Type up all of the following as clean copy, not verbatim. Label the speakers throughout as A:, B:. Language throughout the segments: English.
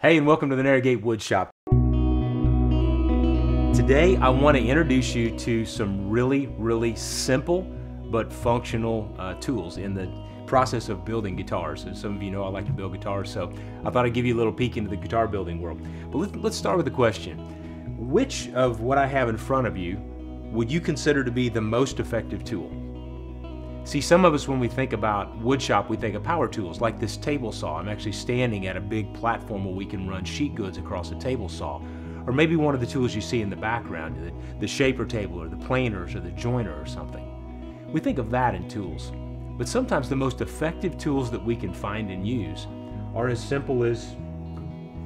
A: Hey, and welcome to the Narrowgate Woodshop. Today, I want to introduce you to some really simple but functional tools in the process of building guitars. As some of you know, I like to build guitars, so I thought I'd give you a little peek into the guitar building world. But let's start with the question. Which of what I have in front of you would you consider to be the most effective tool? See, some of us, when we think about woodshop, we think of power tools, like this table saw. I'm actually standing at a big platform where we can run sheet goods across a table saw. Or maybe one of the tools you see in the background, the shaper table or the planers or the joiner or something. We think of that in tools. But sometimes the most effective tools that we can find and use are as simple as,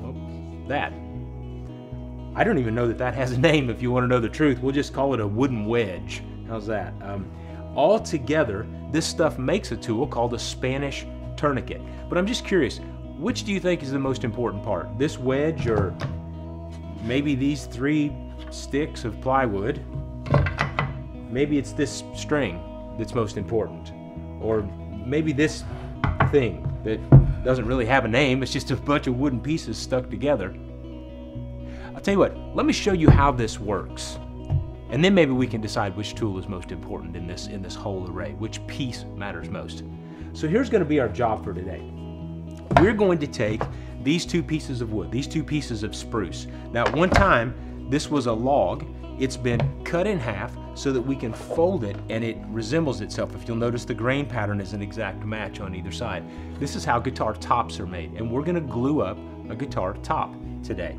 A: well, that. I don't even know that that has a name. If you want to know the truth, we'll just call it a wooden wedge. How's that? All together, this stuff makes a tool called a Spanish tourniquet. But I'm just curious, which do you think is the most important part? This wedge, or maybe these 3 sticks of plywood? Maybe it's this string that's most important. Or maybe this thing that doesn't really have a name, it's just a bunch of wooden pieces stuck together. I'll tell you what, let me show you how this works. And then maybe we can decide which tool is most important in this whole array, which piece matters most. So here's going to be our job for today. We're going to take these 2 pieces of wood, these 2 pieces of spruce. Now at one time, this was a log. It's been cut in half so that we can fold it and it resembles itself. If you'll notice, the grain pattern is an exact match on either side. This is how guitar tops are made, and we're going to glue up a guitar top today.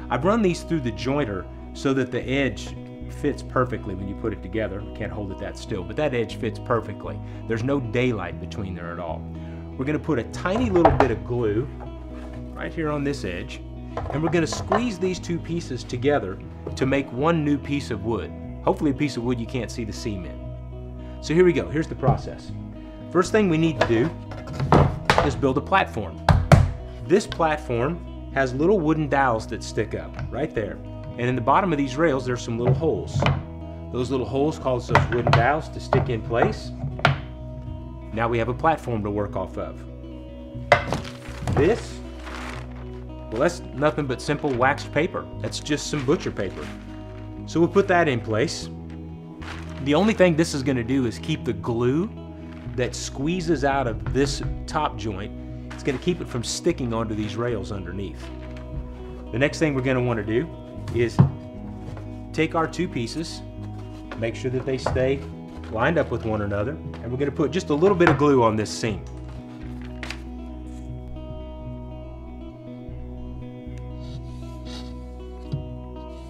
A: I've run these through the jointer so that the edge fits perfectly when you put it together. Can't hold it that still, but that edge fits perfectly. There's no daylight between there at all. We're going to put a tiny little bit of glue right here on this edge, and we're going to squeeze these 2 pieces together to make one new piece of wood. Hopefully a piece of wood you can't see the seam in. So here we go. Here's the process. First thing we need to do is build a platform. This platform has little wooden dowels that stick up right there. And in the bottom of these rails, there's some little holes. Those little holes cause those wooden dowels to stick in place. Now we have a platform to work off of. This, well, that's nothing but simple waxed paper. That's just some butcher paper. So we'll put that in place. The only thing this is going to do is keep the glue that squeezes out of this top joint. It's going to keep it from sticking onto these rails underneath. The next thing we're going to want to do is take our 2 pieces, make sure that they stay lined up with one another, and we're going to put just a little bit of glue on this seam.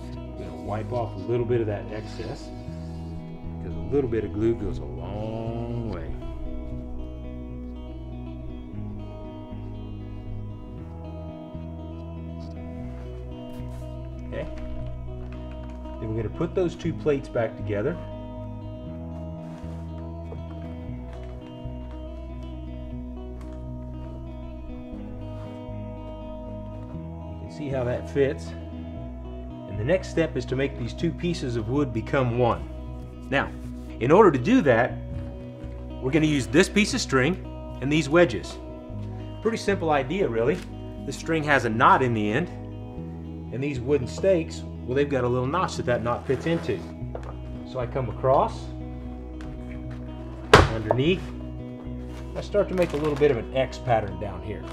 A: I'm going to wipe off a little bit of that excess, because a little bit of glue goes a long way. Okay. Then we're going to put those 2 plates back together. You can see how that fits. And the next step is to make these 2 pieces of wood become one. Now, in order to do that, we're going to use this piece of string and these wedges. Pretty simple idea, really. This string has a knot in the end. And these wooden stakes, well, they've got a little notch that knot fits into. So I come across, underneath, I start to make a little bit of an X pattern down here.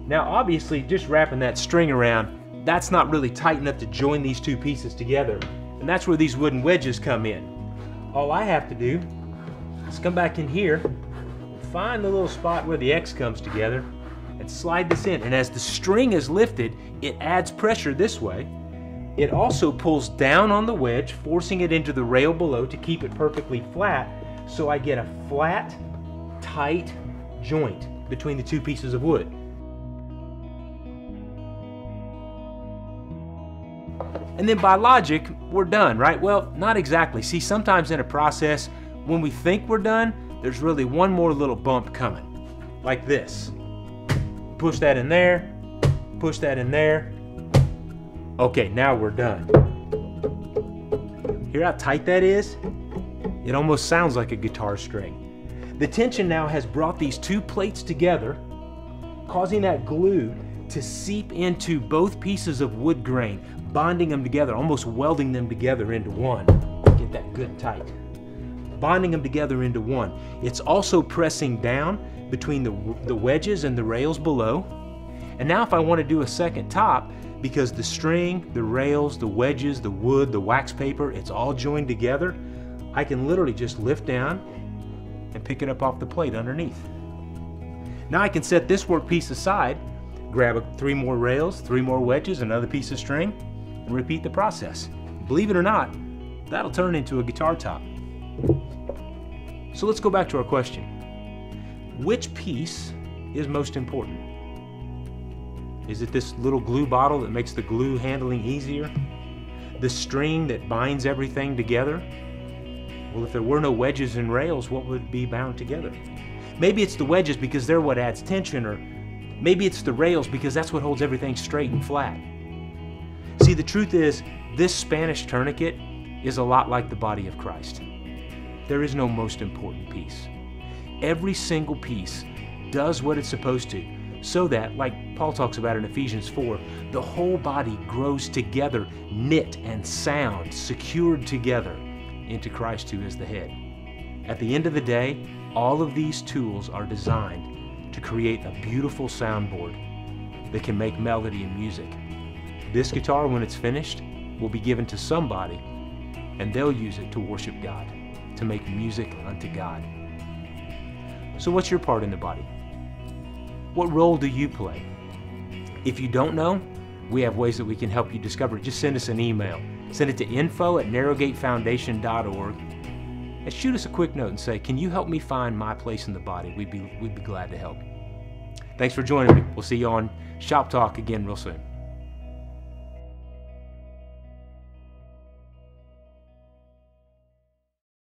A: Now obviously, just wrapping that string around, that's not really tight enough to join these 2 pieces together. And that's where these wooden wedges come in. All I have to do is come back in here, find the little spot where the X comes together, and slide this in. And as the string is lifted, it adds pressure this way. It also pulls down on the wedge, forcing it into the rail below to keep it perfectly flat, so I get a flat, tight joint between the 2 pieces of wood. And then by logic, we're done, right? Well, not exactly. See, sometimes in a process, when we think we're done, there's really one more little bump coming, like this. Push that in there, push that in there. Okay, now we're done. Hear how tight that is? It almost sounds like a guitar string. The tension now has brought these two plates together, causing that glue to seep into both pieces of wood grain, bonding them together, almost welding them together into one. Get that good and tight. Bonding them together into one. It's also pressing down between the wedges and the rails below. And now if I want to do a second top, because the string, the rails, the wedges, the wood, the wax paper, it's all joined together, I can literally just lift down and pick it up off the plate underneath. Now I can set this workpiece aside, grab 3 more rails, 3 more wedges, another piece of string, and repeat the process. Believe it or not, that'll turn into a guitar top. So let's go back to our question. Which piece is most important? Is it this little glue bottle that makes the glue handling easier? The string that binds everything together? Well, if there were no wedges and rails, what would be bound together? Maybe it's the wedges because they're what adds tension, or maybe it's the rails because that's what holds everything straight and flat. See, the truth is, this Spanish tourniquet is a lot like the body of Christ. There is no most important piece. Every single piece does what it's supposed to, so that, like Paul talks about in Ephesians 4, the whole body grows together, knit and sound, secured together into Christ who is the head. At the end of the day, all of these tools are designed to create a beautiful soundboard that can make melody and music. This guitar, when it's finished, will be given to somebody, and they'll use it to worship God, to make music unto God. So what's your part in the body? What role do you play? If you don't know, we have ways that we can help you discover it. Just send us an email. Send it to info@narrowgatefoundation.org and shoot us a quick note and say, can you help me find my place in the body? We'd be glad to help. Thanks for joining me. We'll see you on Shop Talk again real soon.